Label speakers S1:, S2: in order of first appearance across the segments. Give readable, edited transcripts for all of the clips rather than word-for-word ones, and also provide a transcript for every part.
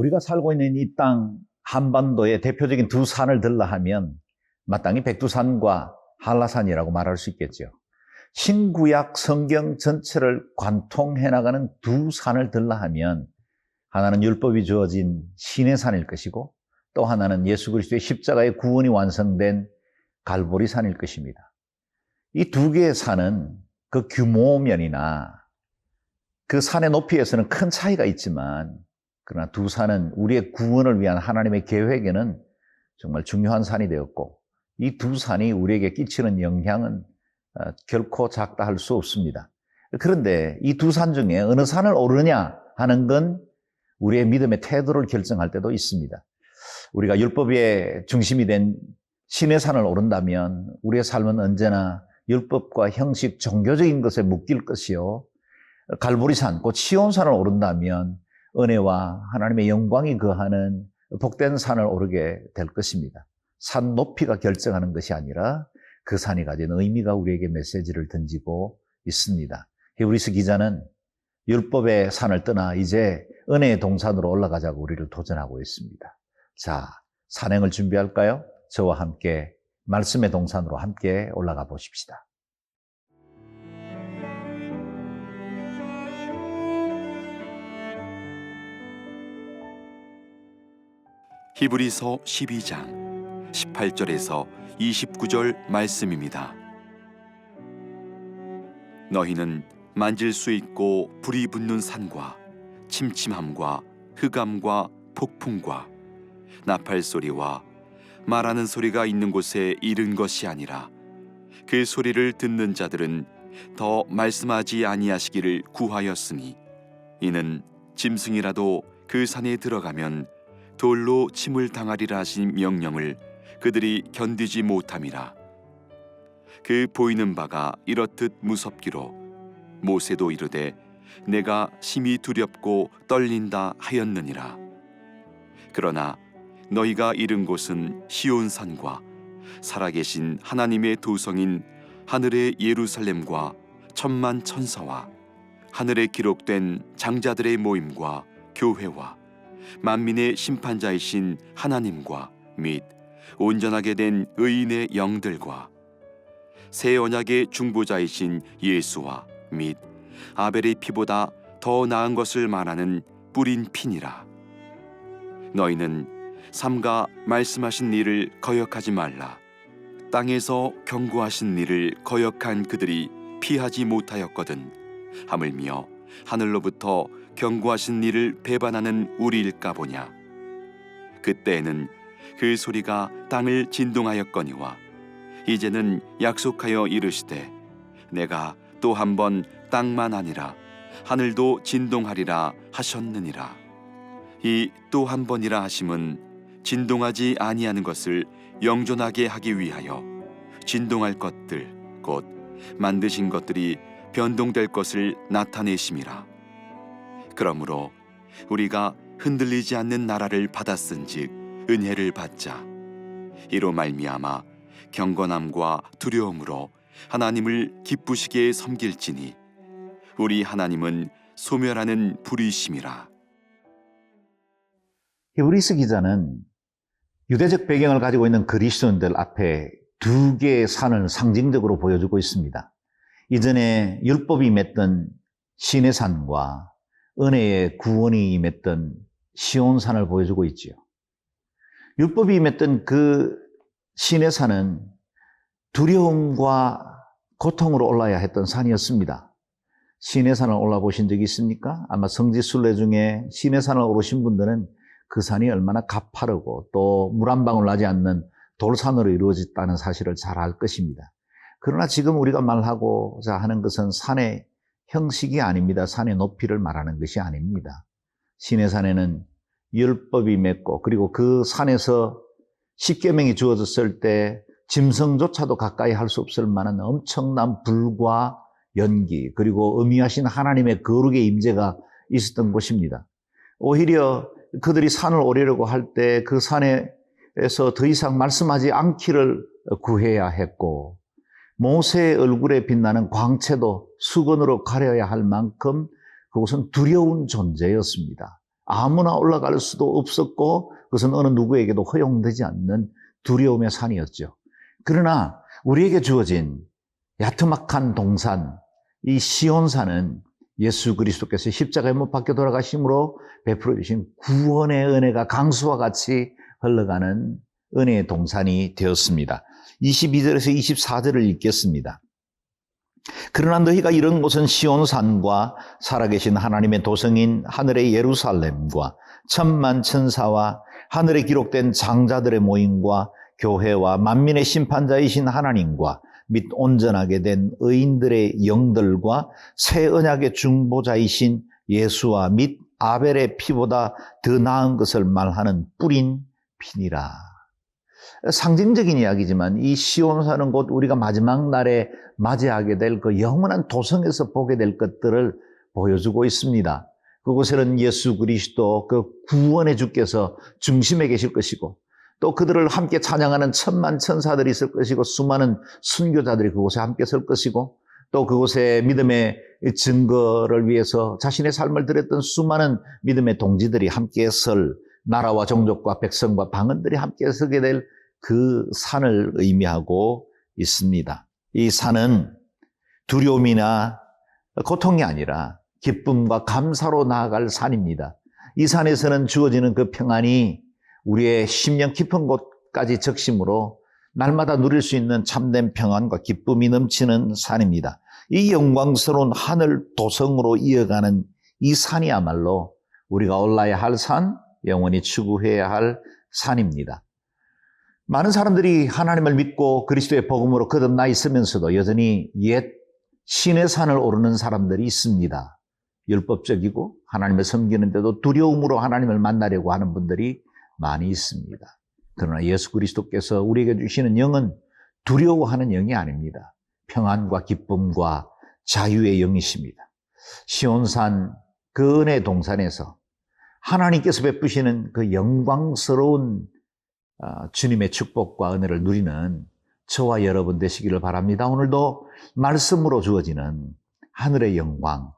S1: 우리가 살고 있는 이 땅 한반도의 대표적인 두 산을 들라 하면 마땅히 백두산과 한라산이라고 말할 수 있겠죠. 신구약 성경 전체를 관통해 나가는 두 산을 들라 하면 하나는 율법이 주어진 시내산일 것이고 또 하나는 예수 그리스도의 십자가의 구원이 완성된 갈보리산일 것입니다. 이 두 개의 산은 그 규모면이나 그 산의 높이에서는 큰 차이가 있지만 그러나 두 산은 우리의 구원을 위한 하나님의 계획에는 정말 중요한 산이 되었고 이 두 산이 우리에게 끼치는 영향은 결코 작다 할 수 없습니다. 그런데 이 두 산 중에 어느 산을 오르냐 하는 건 우리의 믿음의 태도를 결정할 때도 있습니다. 우리가 율법의 중심이 된 시내산을 오른다면 우리의 삶은 언제나 율법과 형식, 종교적인 것에 묶일 것이요. 갈보리산, 곧 시온산을 오른다면 은혜와 하나님의 영광이 거하는 복된 산을 오르게 될 것입니다. 산 높이가 결정하는 것이 아니라 그 산이 가진 의미가 우리에게 메시지를 던지고 있습니다. 히브리서 기자는 율법의 산을 떠나 이제 은혜의 동산으로 올라가자고 우리를 도전하고 있습니다. 자, 산행을 준비할까요? 저와 함께 말씀의 동산으로 함께 올라가 보십시다.
S2: 히브리서 12장 18절에서 29절 말씀입니다. 너희는 만질 수 있고 불이 붙는 산과 침침함과 흑암과 폭풍과 나팔 소리와 말하는 소리가 있는 곳에 이른 것이 아니라 그 소리를 듣는 자들은 더 말씀하지 아니하시기를 구하였으니 이는 짐승이라도 그 산에 들어가면 돌로 침을 당하리라 하신 명령을 그들이 견디지 못함이라. 그 보이는 바가 이렇듯 무섭기로 모세도 이르되 내가 심히 두렵고 떨린다 하였느니라. 그러나 너희가 이른 곳은 시온산과 살아계신 하나님의 도성인 하늘의 예루살렘과 천만 천사와 하늘에 기록된 장자들의 모임과 교회와 만민의 심판자이신 하나님과 및 온전하게 된 의인의 영들과 새 언약의 중보자이신 예수와 및 아벨의 피보다 더 나은 것을 말하는 뿌린 피니라. 너희는 삼가 말씀하신 일을 거역하지 말라. 땅에서 경고하신 일을 거역한 그들이 피하지 못하였거든 하물며 하늘로부터 경고하신 일을 배반하는 우리일까 보냐. 그때에는 그 소리가 땅을 진동하였거니와 이제는 약속하여 이르시되 내가 또 한 번 땅만 아니라 하늘도 진동하리라 하셨느니라. 이 또 한 번이라 하심은 진동하지 아니하는 것을 영존하게 하기 위하여 진동할 것들 곧 만드신 것들이 변동될 것을 나타내심이라. 그러므로 우리가 흔들리지 않는 나라를 받았은즉 은혜를 받자. 이로 말미암아 경건함과 두려움으로 하나님을 기쁘시게 섬길지니 우리 하나님은 소멸하는 불이심이라.
S1: 히브리서 기자는 유대적 배경을 가지고 있는 그리스도인들 앞에 두 개의 산을 상징적으로 보여주고 있습니다. 이전에 율법이 맺던 시내산과 은혜의 구원이 임했던 시온산을 보여주고 있지요. 율법이 임했던 그 시내산은 두려움과 고통으로 올라야 했던 산이었습니다. 시내산을 올라보신 적이 있습니까? 아마 성지순례 중에 시내산을 오르신 분들은 그 산이 얼마나 가파르고 또 물 한 방울 나지 않는 돌산으로 이루어졌다는 사실을 잘 알 것입니다. 그러나 지금 우리가 말하고자 하는 것은 산의 형식이 아닙니다. 산의 높이를 말하는 것이 아닙니다. 시내산에는 율법이 맺고 그리고 그 산에서 십계명이 주어졌을 때 짐승조차도 가까이 할 수 없을 만한 엄청난 불과 연기 그리고 엄미하신 하나님의 거룩의 임재가 있었던 곳입니다. 오히려 그들이 산을 오르려고 할 때 그 산에서 더 이상 말씀하지 않기를 구해야 했고 모세의 얼굴에 빛나는 광채도 수건으로 가려야 할 만큼 그곳은 두려운 존재였습니다. 아무나 올라갈 수도 없었고 그것은 어느 누구에게도 허용되지 않는 두려움의 산이었죠. 그러나 우리에게 주어진 야트막한 동산, 이 시온산은 예수 그리스도께서 십자가에 못 박혀 돌아가심으로 베풀어 주신 구원의 은혜가 강수와 같이 흘러가는 은혜의 동산이 되었습니다. 22절에서 24절을 읽겠습니다. 그러나 너희가 이런 곳은 시온산과 살아계신 하나님의 도성인 하늘의 예루살렘과 천만 천사와 하늘에 기록된 장자들의 모임과 교회와 만민의 심판자이신 하나님과 및 온전하게 된 의인들의 영들과 새 언약의 중보자이신 예수와 및 아벨의 피보다 더 나은 것을 말하는 뿌린 피니라. 상징적인 이야기지만 이 시온산은 곧 우리가 마지막 날에 맞이하게 될 그 영원한 도성에서 보게 될 것들을 보여주고 있습니다. 그곳에는 예수 그리스도 그 구원의 주께서 중심에 계실 것이고 또 그들을 함께 찬양하는 천만 천사들이 있을 것이고 수많은 순교자들이 그곳에 함께 설 것이고 또 그곳에 믿음의 증거를 위해서 자신의 삶을 드렸던 수많은 믿음의 동지들이 함께 설 나라와 종족과 백성과 방언들이 함께 서게 될 그 산을 의미하고 있습니다. 이 산은 두려움이나 고통이 아니라 기쁨과 감사로 나아갈 산입니다. 이 산에서는 주어지는 그 평안이 우리의 심령 깊은 곳까지 적심으로 날마다 누릴 수 있는 참된 평안과 기쁨이 넘치는 산입니다. 이 영광스러운 하늘 도성으로 이어가는 이 산이야말로 우리가 올라야 할 산, 영원히 추구해야 할 산입니다. 많은 사람들이 하나님을 믿고 그리스도의 복음으로 거듭나 있으면서도 여전히 옛 신의 산을 오르는 사람들이 있습니다. 율법적이고 하나님을 섬기는데도 두려움으로 하나님을 만나려고 하는 분들이 많이 있습니다. 그러나 예수 그리스도께서 우리에게 주시는 영은 두려워하는 영이 아닙니다. 평안과 기쁨과 자유의 영이십니다. 시온산 그 은혜의 동산에서 하나님께서 베푸시는 그 영광스러운 주님의 축복과 은혜를 누리는 저와 여러분 되시기를 바랍니다. 오늘도 말씀으로 주어지는 하늘의 영광,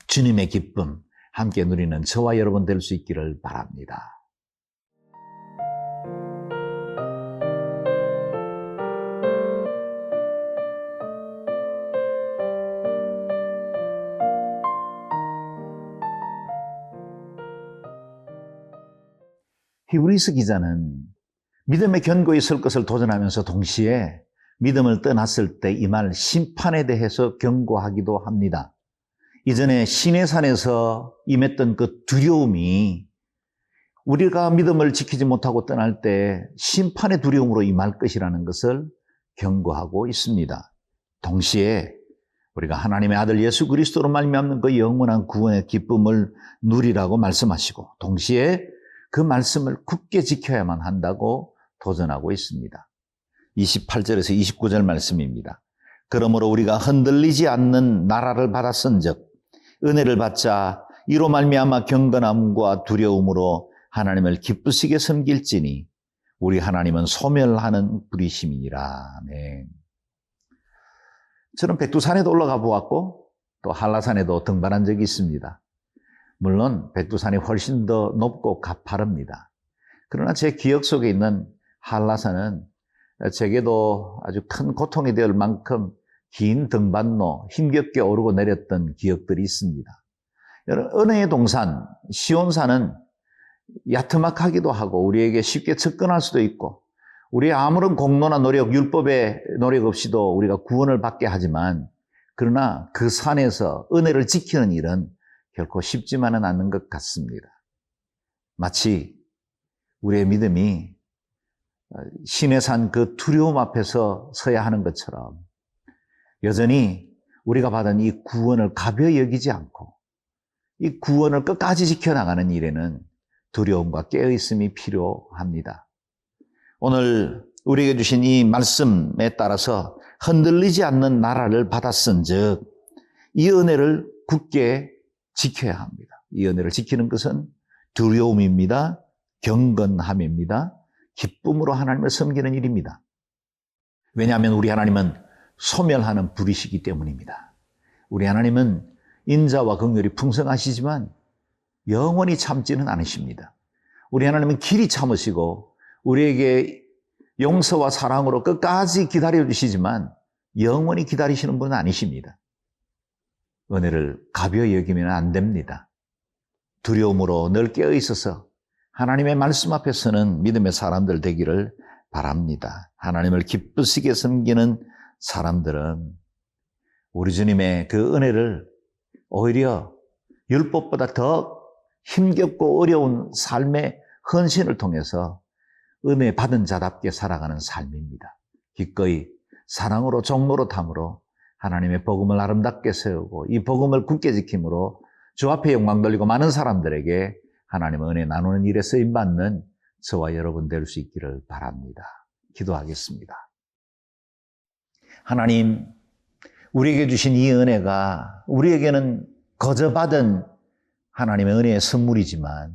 S1: 주님의 기쁨 함께 누리는 저와 여러분 될 수 있기를 바랍니다. 히브리서 기자는 믿음의 견고히 설 것을 도전하면서 동시에 믿음을 떠났을 때 임할 심판에 대해서 경고하기도 합니다. 이전에 시내산에서 임했던 그 두려움이 우리가 믿음을 지키지 못하고 떠날 때 심판의 두려움으로 임할 것이라는 것을 경고하고 있습니다. 동시에 우리가 하나님의 아들 예수 그리스도로 말미암는 그 영원한 구원의 기쁨을 누리라고 말씀하시고 동시에 그 말씀을 굳게 지켜야만 한다고 도전하고 있습니다. 28절에서 29절 말씀입니다. 그러므로 우리가 흔들리지 않는 나라를 받았은즉 은혜를 받자 이로 말미암아 경건함과 두려움으로 하나님을 기쁘시게 섬길지니 우리 하나님은 소멸하는 불이심이니라. 아멘. 저는 백두산에도 올라가 보았고 또 한라산에도 등반한 적이 있습니다. 물론 백두산이 훨씬 더 높고 가파릅니다. 그러나 제 기억 속에 있는 한라산은 제게도 아주 큰 고통이 될 만큼 긴 등반로 힘겹게 오르고 내렸던 기억들이 있습니다. 여러분, 은혜의 동산 시온산은 야트막하기도 하고 우리에게 쉽게 접근할 수도 있고 우리의 아무런 공로나 노력, 율법의 노력 없이도 우리가 구원을 받게 하지만 그러나 그 산에서 은혜를 지키는 일은 결코 쉽지만은 않는 것 같습니다. 마치 우리의 믿음이 신의 산 그 두려움 앞에서 서야 하는 것처럼 여전히 우리가 받은 이 구원을 가벼이 여기지 않고 이 구원을 끝까지 지켜나가는 일에는 두려움과 깨어있음이 필요합니다. 오늘 우리에게 주신 이 말씀에 따라서 흔들리지 않는 나라를 받았은즉 이 은혜를 굳게 지켜야 합니다. 이 은혜를 지키는 것은 두려움입니다. 경건함입니다. 기쁨으로 하나님을 섬기는 일입니다. 왜냐하면 우리 하나님은 소멸하는 불이시기 때문입니다. 우리 하나님은 인자와 긍휼이 풍성하시지만 영원히 참지는 않으십니다. 우리 하나님은 길이 참으시고 우리에게 용서와 사랑으로 끝까지 기다려주시지만 영원히 기다리시는 분은 아니십니다. 은혜를 가벼이 여기면 안 됩니다. 두려움으로 늘 깨어있어서 하나님의 말씀 앞에서는 믿음의 사람들 되기를 바랍니다. 하나님을 기쁘시게 섬기는 사람들은 우리 주님의 그 은혜를 오히려 율법보다 더 힘겹고 어려운 삶의 헌신을 통해서 은혜 받은 자답게 살아가는 삶입니다. 기꺼이 사랑으로 종로로 담으로 하나님의 복음을 아름답게 세우고 이 복음을 굳게 지킴으로 주 앞에 영광 돌리고 많은 사람들에게 하나님의 은혜 나누는 일에 쓰임받는 저와 여러분 될 수 있기를 바랍니다. 기도하겠습니다. 하나님, 우리에게 주신 이 은혜가 우리에게는 거저받은 하나님의 은혜의 선물이지만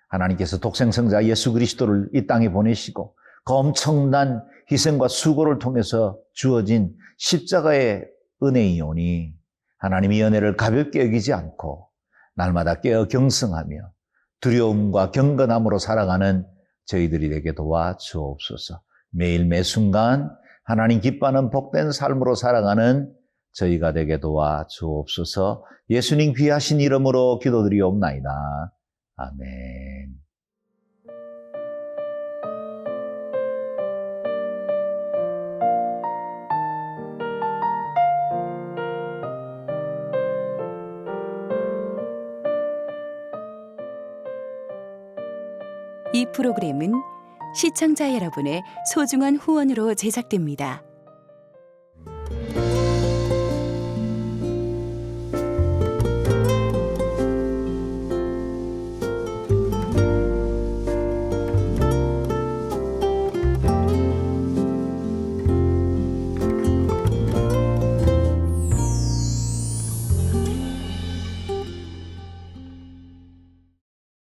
S1: 하나님께서 독생성자 예수 그리스도를 이 땅에 보내시고 그 엄청난 희생과 수고를 통해서 주어진 십자가의 은혜이오니 하나님의 은혜를 가볍게 여기지 않고 날마다 깨어 경성하며 두려움과 경건함으로 살아가는 저희들이 되게 도와주옵소서. 매일 매순간 하나님 기뻐하는 복된 삶으로 살아가는 저희가 되게 도와주옵소서. 예수님 귀하신 이름으로 기도드리옵나이다. 아멘.
S3: 이 프로그램은 시청자 여러분의 소중한 후원으로 제작됩니다.